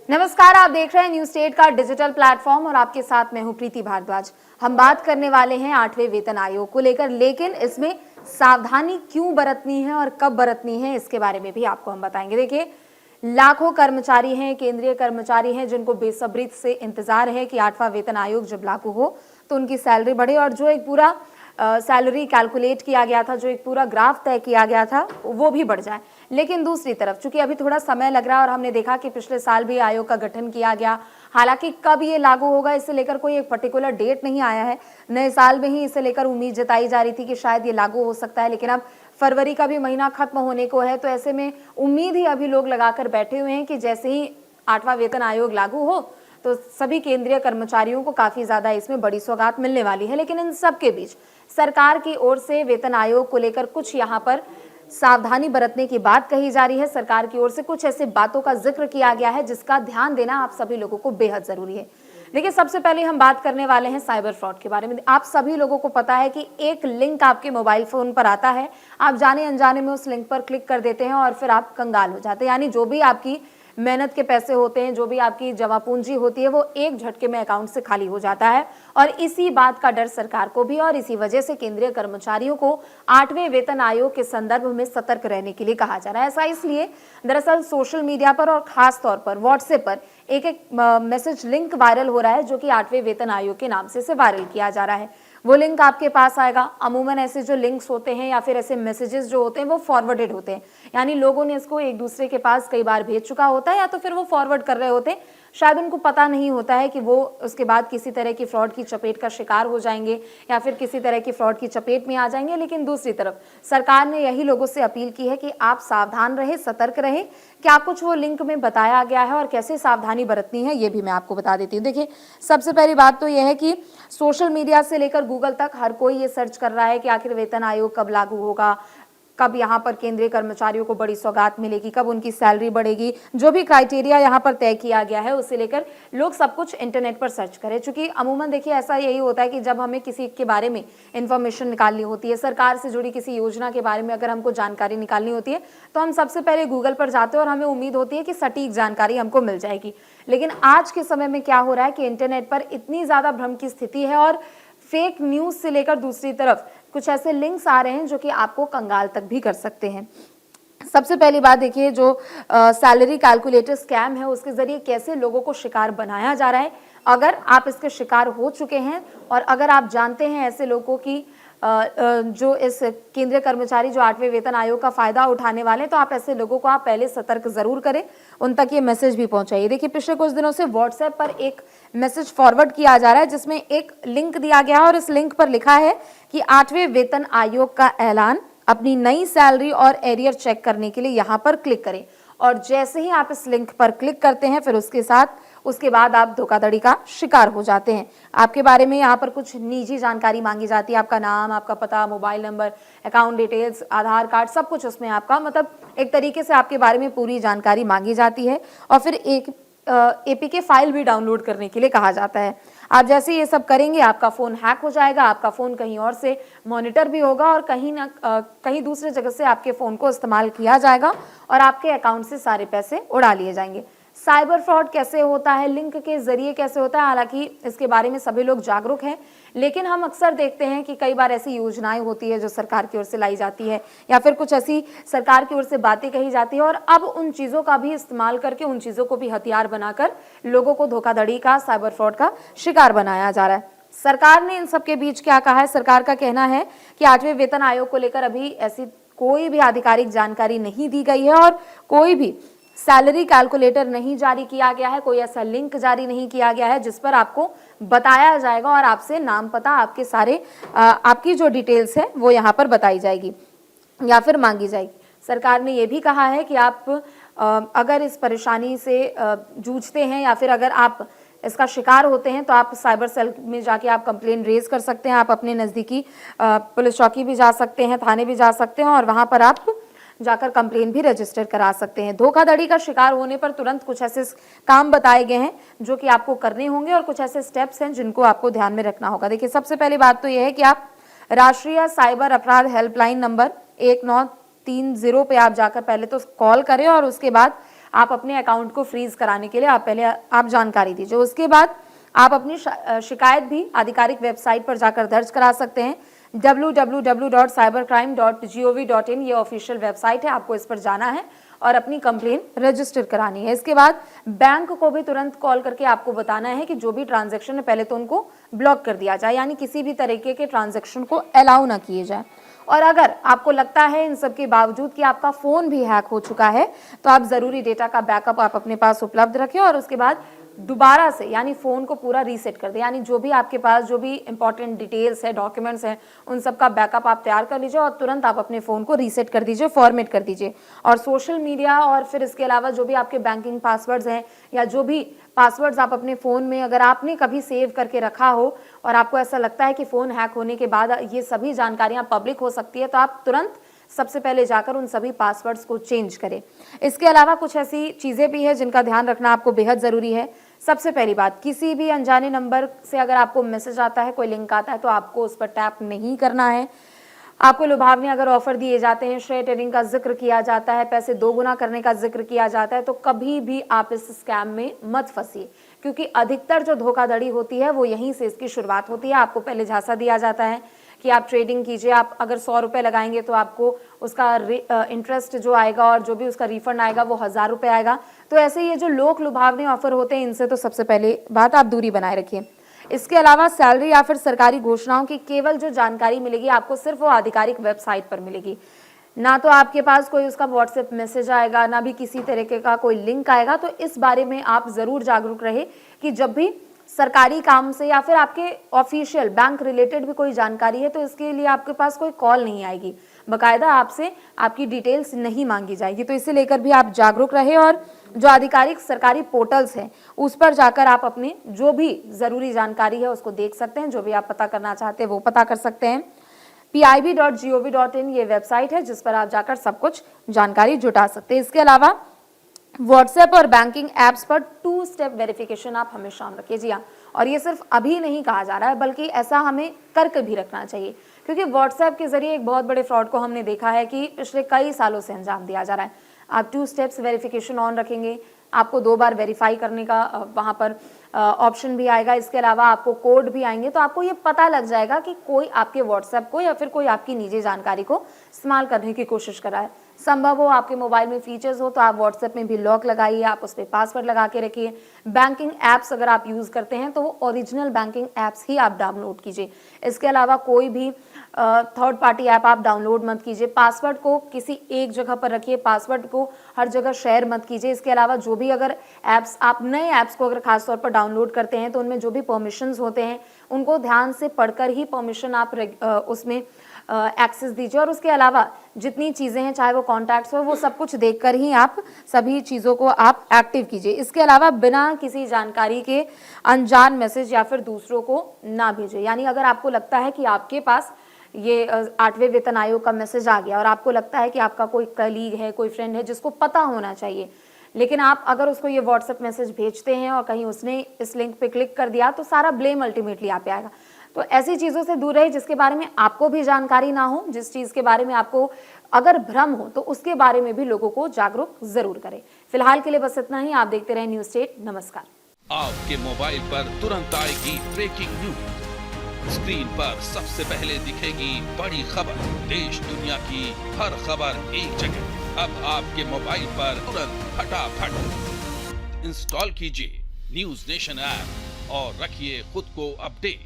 नमस्कार, आप देख रहे हैं न्यूज स्टेट का डिजिटल प्लेटफॉर्म और आपके साथ मैं हूं प्रीति भारद्वाज। हम बात करने वाले हैं 8वें वेतन आयोग को लेकर, लेकिन इसमें सावधानी क्यों बरतनी है और कब बरतनी है इसके बारे में भी आपको हम बताएंगे। देखिए, लाखों कर्मचारी हैं, केंद्रीय कर्मचारी हैं, जिनको बेसब्री से इंतजार है कि 8वां वेतन आयोग जब लागू हो तो उनकी सैलरी बढ़े और जो एक पूरा सैलरी कैलकुलेट किया गया था, जो एक पूरा ग्राफ तय किया गया था, वो भी बढ़ जाए। लेकिन दूसरी तरफ चूंकि अभी थोड़ा समय लग रहा है और हमने देखा कि पिछले साल भी आयोग का गठन किया गया, हालांकि कब ये लागू होगा इसे लेकर कोई एक पर्टिकुलर डेट नहीं आया है। नए साल में ही इसे लेकर उम्मीद जताई जा रही थी कि शायद ये लागू हो सकता है, लेकिन अब फरवरी का भी महीना खत्म होने को है, तो ऐसे में उम्मीद ही अभी लोग लगाकर बैठे हुए हैं कि जैसे ही 8वां वेतन आयोग लागू हो तो सभी केंद्रीय कर्मचारियों को काफी ज्यादा इसमें बड़ी सौगात मिलने वाली है। लेकिन इन सब के बीच सरकार की ओर से वेतन आयोग को लेकर कुछ यहाँ पर सावधानी बरतने की बात कही जा रही है। सरकार की ओर से कुछ ऐसे बातों का जिक्र किया गया है जिसका ध्यान देना आप सभी लोगों को बेहद जरूरी है। देखिए, सबसे पहले हम बात करने वाले हैं साइबर फ्रॉड के बारे में। आप सभी लोगों को पता है कि एक लिंक आपके मोबाइल फोन पर आता है, आप जाने अनजाने में उस लिंक पर क्लिक कर देते हैं और फिर आप कंगाल हो जाते हैं। यानी जो भी आपकी मेहनत के पैसे होते हैं, जो भी आपकी जमा पूंजी होती है, वो एक झटके में अकाउंट से खाली हो जाता है। और इसी बात का डर सरकार को भी और इसी वजह से केंद्रीय कर्मचारियों को 8वें वेतन आयोग के संदर्भ में सतर्क रहने के लिए कहा जा रहा है। ऐसा इसलिए, दरअसल सोशल मीडिया पर और खास तौर पर व्हाट्सएप पर एक मैसेज लिंक वायरल हो रहा है जो कि 8वें वेतन आयोग के नाम से इसे वायरल किया जा रहा है। वो लिंक आपके पास आएगा। अमूमन ऐसे जो लिंक्स होते हैं या फिर ऐसे मैसेजेस जो होते हैं वो फॉरवर्डेड होते हैं, यानी लोगों ने इसको एक दूसरे के पास कई बार भेज चुका होता है या तो फिर वो फॉरवर्ड कर रहे होते हैं। शायद उनको पता नहीं होता है कि वो उसके बाद किसी तरह की फ्रॉड की चपेट का शिकार हो जाएंगे या फिर किसी तरह की फ्रॉड की चपेट में आ जाएंगे। लेकिन दूसरी तरफ सरकार ने यही लोगों से अपील की है कि आप सावधान रहे, सतर्क रहे। क्या कुछ वो लिंक में बताया गया है और कैसे सावधानी बरतनी है ये भी मैं आपको बता देती हूँ। देखिए, सबसे पहली बात तो यह है कि सोशल मीडिया से लेकर गूगल तक हर कोई ये सर्च कर रहा है कि आखिर वेतन आयोग कब लागू होगा, कब यहाँ पर केंद्रीय कर्मचारियों को बड़ी सौगात मिलेगी, कब उनकी सैलरी बढ़ेगी। जो भी क्राइटेरिया यहाँ पर तय किया गया है उसे लेकर लोग सब कुछ इंटरनेट पर सर्च करें। चूंकि अमूमन देखिए ऐसा यही होता है कि जब हमें किसी के बारे में इंफॉर्मेशन निकालनी होती है, सरकार से जुड़ी किसी योजना के बारे में अगर हमको जानकारी निकालनी होती है, तो हम सबसे पहले गूगल पर जाते हैं और हमें उम्मीद होती है कि सटीक जानकारी हमको मिल जाएगी। लेकिन आज के समय में क्या हो रहा है कि इंटरनेट पर इतनी ज्यादा भ्रम की स्थिति है और फेक न्यूज से लेकर दूसरी तरफ कुछ ऐसे लिंक्स आ रहे हैं जो कि आपको कंगाल तक भी कर सकते हैं। सबसे पहली बात देखिए, जो सैलरी कैलकुलेटर स्कैम है उसके जरिए कैसे लोगों को शिकार बनाया जा रहा है। अगर आप इसके शिकार हो चुके हैं और अगर आप जानते हैं ऐसे लोगों की जो इस केंद्रीय कर्मचारी जो 8वें वेतन आयोग का फायदा उठाने वाले, तो आप ऐसे लोगों को आप पहले सतर्क जरूर करें, उन तक ये मैसेज भी पहुंचाइए। देखिए, पिछले कुछ दिनों से व्हाट्सएप पर एक मैसेज फॉरवर्ड किया जा रहा है जिसमें एक लिंक दिया गया है और इस लिंक पर लिखा है कि 8वें वेतन आयोग का ऐलान, अपनी नई सैलरी और एरियर चेक करने के लिए यहाँ पर क्लिक करें। और जैसे ही आप इस लिंक पर क्लिक करते हैं फिर उसके बाद आप धोखाधड़ी का शिकार हो जाते हैं। आपके बारे में यहाँ पर कुछ निजी जानकारी मांगी जाती है, आपका नाम, आपका पता, मोबाइल नंबर, अकाउंट डिटेल्स, आधार कार्ड, सब कुछ उसमें आपका, मतलब एक तरीके से आपके बारे में पूरी जानकारी मांगी जाती है और फिर एक एपीके फाइल भी डाउनलोड करने के लिए कहा जाता है। आप जैसे ये सब करेंगे आपका फोन हैक हो जाएगा, आपका फोन कहीं और से मॉनिटर भी होगा और कहीं दूसरे जगह से आपके फोन को इस्तेमाल किया जाएगा और आपके अकाउंट से सारे पैसे उड़ा लिए जाएंगे। साइबर फ्रॉड कैसे होता है, लिंक के जरिए कैसे होता है, हालांकि इसके बारे में सभी लोग जागरूक हैं, लेकिन हम अक्सर देखते हैं कि कई बार ऐसी योजनाएं होती है जो सरकार की ओर से लाई जाती है या फिर कुछ ऐसी सरकार की ओर से बातें कही जाती है और अब उन चीजों का भी इस्तेमाल करके, उन चीजों को भी हथियार बनाकर लोगों को धोखाधड़ी का, साइबर फ्रॉड का शिकार बनाया जा रहा है। सरकार ने इन सबके बीच क्या कहा है? सरकार का कहना है कि 8वें वेतन आयोग को लेकर अभी ऐसी कोई भी आधिकारिक जानकारी नहीं दी गई है और कोई भी सैलरी कैलकुलेटर नहीं जारी किया गया है, कोई ऐसा लिंक जारी नहीं किया गया है जिस पर आपको बताया जाएगा और आपसे नाम, पता, आपके सारे आपकी जो डिटेल्स है वो यहाँ पर बताई जाएगी या फिर मांगी जाएगी। सरकार ने ये भी कहा है कि आप अगर इस परेशानी से जूझते हैं या फिर अगर आप इसका शिकार होते हैं तो आप साइबर सेल में जाके आप कंप्लेन रेज कर सकते हैं। आप अपने नज़दीकी पुलिस चौकी भी जा सकते हैं, थाने भी जा सकते हैं और वहाँ पर आप जाकर कंप्लेन भी रजिस्टर करा सकते हैं। धोखाधड़ी का शिकार होने पर तुरंत कुछ ऐसे काम बताए गए हैं जो कि आपको करने होंगे और कुछ ऐसे स्टेप्स हैं जिनको आपको ध्यान में रखना होगा। देखिए, सबसे पहली बात तो यह है कि आप राष्ट्रीय साइबर अपराध हेल्पलाइन नंबर 1930 पे आप जाकर पहले तो कॉल करें और उसके बाद आप अपने अकाउंट को फ्रीज कराने के लिए आप पहले आप जानकारी दीजिए। उसके बाद आप अपनी शिकायत भी आधिकारिक वेबसाइट पर जाकर दर्ज करा सकते हैं। www.cybercrime.gov.in ये ऑफिशियल वेबसाइट है, आपको इस पर जाना है और अपनी कंप्लेन रजिस्टर करानी है। इसके बाद बैंक को भी तुरंत कॉल करके आपको बताना है कि जो भी ट्रांजैक्शन है पहले तो उनको ब्लॉक कर दिया जाए, यानी किसी भी तरीके के ट्रांजैक्शन को अलाउ ना किए जाए। और अगर आपको लगता है इन सब के बावजूद कि आपका फोन भी हैक हो चुका है तो आप जरूरी डेटा का बैकअप आप अपने पास उपलब्ध रखें और उसके बाद दोबारा से यानी फोन को पूरा रीसेट कर दे, यानी जो भी आपके पास जो भी इंपॉर्टेंट डिटेल्स है, डॉक्यूमेंट्स हैं, उन सब का बैकअप आप तैयार कर लीजिए और तुरंत आप अपने फोन को रीसेट कर दीजिए, फॉर्मेट कर दीजिए। और सोशल मीडिया और फिर इसके अलावा जो भी आपके बैंकिंग पासवर्ड्स हैं या जो भी पासवर्ड्स आप अपने फोन में अगर आपने कभी सेव करके रखा हो और आपको ऐसा लगता है कि फोन हैक होने के बाद ये सभी जानकारियां पब्लिक हो सकती है, तो आप तुरंत सबसे पहले जाकर उन सभी पासवर्ड्स को चेंज करें। इसके अलावा कुछ ऐसी चीजें भी है जिनका ध्यान रखना आपको बेहद जरूरी है। सबसे पहली बात, किसी भी अनजाने नंबर से अगर आपको मैसेज आता है, कोई लिंक आता है, तो आपको उस पर टैप नहीं करना है। आपको लुभावने अगर ऑफर दिए जाते हैं, शेयर ट्रेडिंग का जिक्र किया जाता है, पैसे दोगुना करने का जिक्र किया जाता है, तो कभी भी आप इस स्कैम में मत फंसिए, क्योंकि अधिकतर जो धोखाधड़ी होती है वो यहीं से इसकी शुरुआत होती है। आपको पहले झांसा दिया जाता है कि आप ट्रेडिंग कीजिए, आप अगर 100 रुपये लगाएंगे तो आपको उसका इंटरेस्ट जो आएगा और जो भी उसका रिफंड आएगा वो 1000 रुपये आएगा। तो ऐसे ये जो लोक लुभावने ऑफर होते हैं, इनसे तो सबसे पहले बात आप दूरी बनाए रखिए। इसके अलावा सैलरी या फिर सरकारी घोषणाओं की केवल जो जानकारी मिलेगी आपको सिर्फ वो आधिकारिक वेबसाइट पर मिलेगी, ना तो आपके पास कोई उसका व्हाट्सएप मैसेज आएगा, ना भी किसी तरीके का कोई लिंक आएगा। तो इस बारे में आप जरूर जागरूक रहे कि जब भी सरकारी काम से या फिर आपके ऑफिशियल बैंक रिलेटेड भी कोई जानकारी है तो इसके लिए आपके पास कोई कॉल नहीं आएगी, बकायदा आपसे आपकी डिटेल्स नहीं मांगी जाएगी। तो इसे लेकर भी आप जागरूक रहे और जो आधिकारिक सरकारी पोर्टल्स हैं उस पर जाकर आप अपनी जो भी जरूरी जानकारी है उसको देख सकते हैं, जो भी आप पता करना चाहते हैं वो पता कर सकते हैं। pib.gov.in ये वेबसाइट है जिस पर आप जाकर सब कुछ जानकारी जुटा सकते हैं। इसके अलावा व्हाट्सएप और बैंकिंग एप्स पर 2 स्टेप वेरिफिकेशन आप हमेशा ऑन रखिए। जी हाँ, और ये सिर्फ अभी नहीं कहा जा रहा है बल्कि ऐसा हमें करके भी रखना चाहिए, क्योंकि व्हाट्सएप के जरिए एक बहुत बड़े फ्रॉड को हमने देखा है कि पिछले कई सालों से अंजाम दिया जा रहा है। आप 2 स्टेप्स वेरिफिकेशन ऑन रखेंगे, आपको 2 बार वेरीफाई करने का वहां पर ऑप्शन भी आएगा। इसके अलावा आपको कोड भी आएंगे, तो आपको ये पता लग जाएगा कि कोई आपके व्हाट्सएप को या फिर कोई आपकी निजी जानकारी को इस्तेमाल करने की कोशिश कर रहा है। संभव हो आपके मोबाइल में फीचर्स हो तो आप व्हाट्सएप में भी लॉक लगाइए, आप उस पर पासवर्ड लगा के रखिए। बैंकिंग एप्स अगर आप यूज करते हैं तो वो ओरिजिनल बैंकिंग एप्स ही आप डाउनलोड कीजिए। इसके अलावा कोई भी थर्ड पार्टी ऐप आप डाउनलोड मत कीजिए। पासवर्ड को किसी एक जगह पर रखिए, पासवर्ड को हर जगह शेयर मत कीजिए। इसके अलावा जो भी अगर ऐप्स आप नए ऐप्स को अगर खासतौर पर डाउनलोड करते हैं तो उनमें जो भी परमिशंस होते हैं उनको ध्यान से पढ़कर ही परमिशन आप उसमें एक्सेस दीजिए। और उसके अलावा जितनी चीज़ें हैं, चाहे वो कॉन्टैक्ट्स हो, वो सब कुछ देखकर ही आप सभी चीज़ों को आप एक्टिव कीजिए। इसके अलावा बिना किसी जानकारी के अनजान मैसेज या फिर दूसरों को ना भेजिए। यानी अगर आपको लगता है कि आपके पास ये 8वें वेतन आयोग का मैसेज आ गया और आपको लगता है कि आपका कोई कलीग है, कोई फ्रेंड है जिसको पता होना चाहिए, लेकिन आप अगर उसको ये व्हाट्सएप मैसेज भेजते हैं और कहीं उसने इस लिंक पे क्लिक कर दिया तो सारा ब्लेम अल्टीमेटली आप पे आएगा। तो ऐसी चीज़ों से दूर रहे जिसके बारे में आपको भी जानकारी ना हो, जिस चीज़ के बारे में आपको अगर भ्रम हो तो उसके बारे में भी लोगों को जागरूक जरूर करें। फिलहाल के लिए बस इतना ही। आप देखते रहे न्यूज स्टेट। नमस्कार। आपके मोबाइल पर तुरंत आएगी ब्रेकिंग न्यूज, स्क्रीन पर सबसे पहले दिखेगी बड़ी खबर, देश दुनिया की हर खबर एक जगह। अब आपके मोबाइल पर तुरंत फटाफट इंस्टॉल कीजिए न्यूज नेशन ऐप और रखिए खुद को अपडेट।